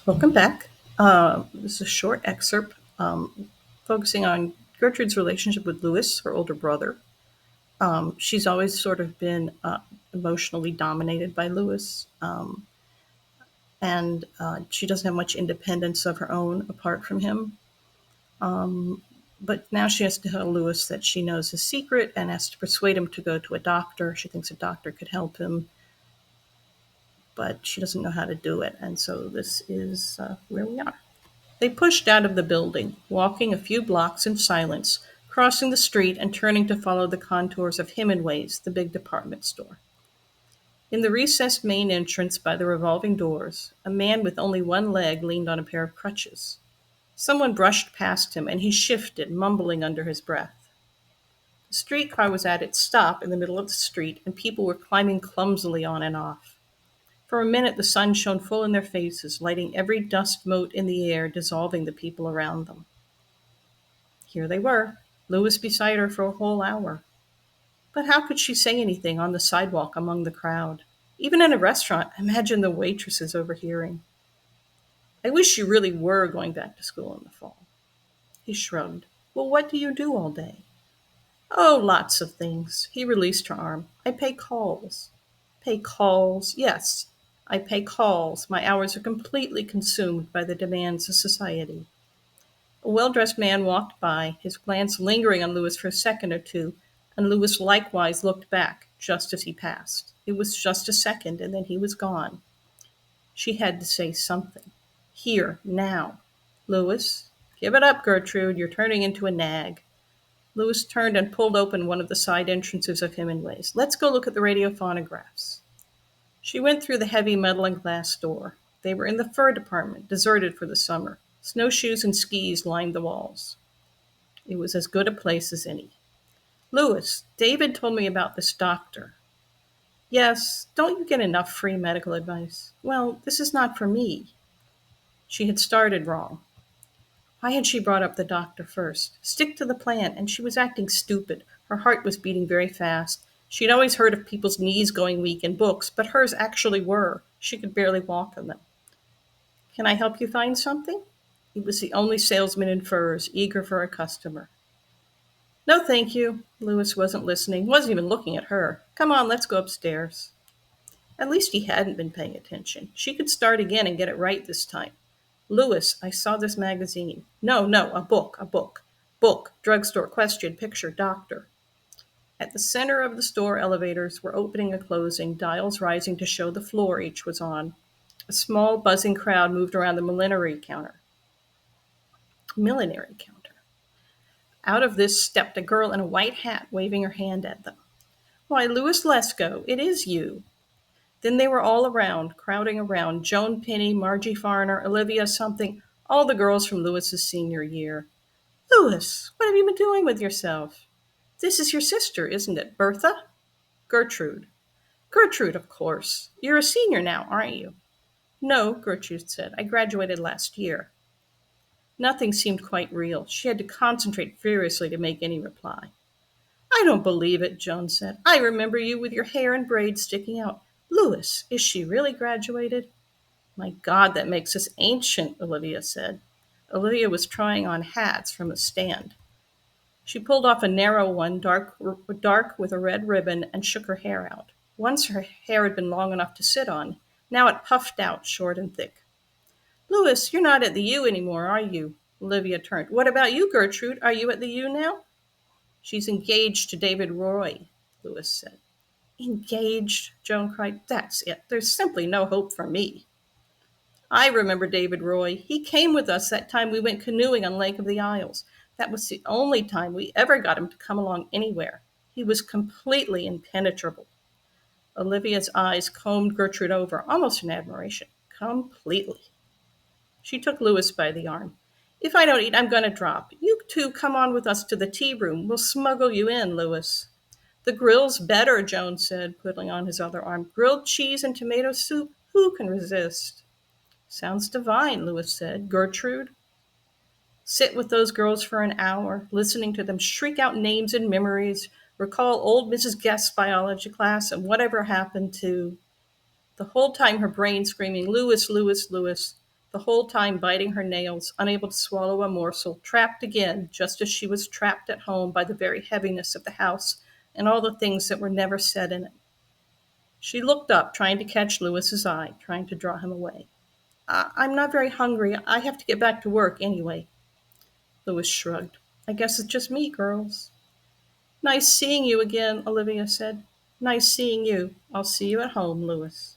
Welcome back. This is a short excerpt focusing on Gertrude's relationship with Louis, her older brother. She's always sort of been emotionally dominated by Louis, and she doesn't have much independence of her own apart from him. But now she has to tell Louis that she knows his secret and has to persuade him to go to a doctor. She thinks a doctor could help him, but she doesn't know how to do it. And so this is where we are. They pushed out of the building, walking a few blocks in silence, crossing the street and turning to follow the contours of Hemingway's, the big department store. In the recessed main entrance by the revolving doors, a man with only one leg leaned on a pair of crutches. Someone brushed past him, and he shifted, mumbling under his breath. The streetcar was at its stop in the middle of the street, and people were climbing clumsily on and off. For a minute the sun shone full in their faces, lighting every dust mote in the air, dissolving the people around them. Here they were, Louis beside her for a whole hour. But how could she say anything on the sidewalk among the crowd? Even in a restaurant, imagine the waitresses overhearing. I wish you really were going back to school in the fall. He shrugged. Well, what do you do all day? Oh, lots of things. He released her arm. I pay calls. Pay calls? Yes, I pay calls. My hours are completely consumed by the demands of society. A well-dressed man walked by, his glance lingering on Louis for a second or two, and Louis likewise looked back just as he passed. It was just a second, and then he was gone. She had to say something. Here, now. Louis, give it up, Gertrude. You're turning into a nag. Louis turned and pulled open one of the side entrances of Hemingway's. Let's go look at the radiophonographs. She went through the heavy metal and glass door. They were in the fur department, deserted for the summer. Snowshoes and skis lined the walls. It was as good a place as any. Louis, David told me about this doctor. Yes, don't you get enough free medical advice? Well, this is not for me. She had started wrong. Why had she brought up the doctor first? Stick to the plan, and she was acting stupid. Her heart was beating very fast. She'd always heard of people's knees going weak in books, but hers actually were. She could barely walk on them. Can I help you find something? He was the only salesman in furs, eager for a customer. No, thank you. Louis wasn't listening, wasn't even looking at her. Come on, let's go upstairs. At least he hadn't been paying attention. She could start again and get it right this time. Louis, I saw this magazine. No, no, a book, a book. Book, drugstore, question, picture, doctor. At the center of the store, elevators were opening and closing, dials rising to show the floor each was on. A small, buzzing crowd moved around the millinery counter. Millinery counter. Out of this stepped a girl in a white hat, waving her hand at them. Why, Louis Lesko, it is you. Then they were all around, crowding around. Joan Penny, Margie Farner, Olivia something, all the girls from Louis's senior year. Louis, what have you been doing with yourself? This is your sister, isn't it, Bertha? Gertrude. Gertrude, of course. You're a senior now, aren't you? No, Gertrude said. I graduated last year. Nothing seemed quite real. She had to concentrate furiously to make any reply. I don't believe it, Joan said. I remember you with your hair and braids sticking out. Louis, is she really graduated? My God, that makes us ancient, Olivia said. Olivia was trying on hats from a stand. She pulled off a narrow one, dark with a red ribbon, and shook her hair out. Once her hair had been long enough to sit on. Now it puffed out, short and thick. Louis, you're not at the U anymore, are you? Olivia turned. What about you, Gertrude? Are you at the U now? She's engaged to David Roy, Louis said. Engaged? Joan cried. That's it. There's simply no hope for me. I remember David Roy. He came with us that time we went canoeing on Lake of the Isles. That was the only time we ever got him to come along anywhere. He was completely impenetrable. Olivia's eyes combed Gertrude over, almost in admiration. Completely. She took Louis by the arm. If I don't eat, I'm going to drop. You two come on with us to the tea room. We'll smuggle you in, Louis. The grill's better, Joan said, putting on his other arm. Grilled cheese and tomato soup? Who can resist? Sounds divine, Louis said. Gertrude? Sit with those girls for an hour, listening to them shriek out names and memories, recall old Mrs. Guest's biology class and whatever happened to... The whole time her brain screaming, Louis, Louis, Louis. the whole time biting her nails, unable to swallow a morsel, trapped again, just as she was trapped at home by the very heaviness of the house and all the things that were never said in it. She looked up, trying to catch Louis's eye, trying to draw him away. I'm not very hungry. I have to get back to work anyway. Louis shrugged. I guess it's just me, girls. Nice seeing you again, Olivia said. Nice seeing you. I'll see you at home, Louis.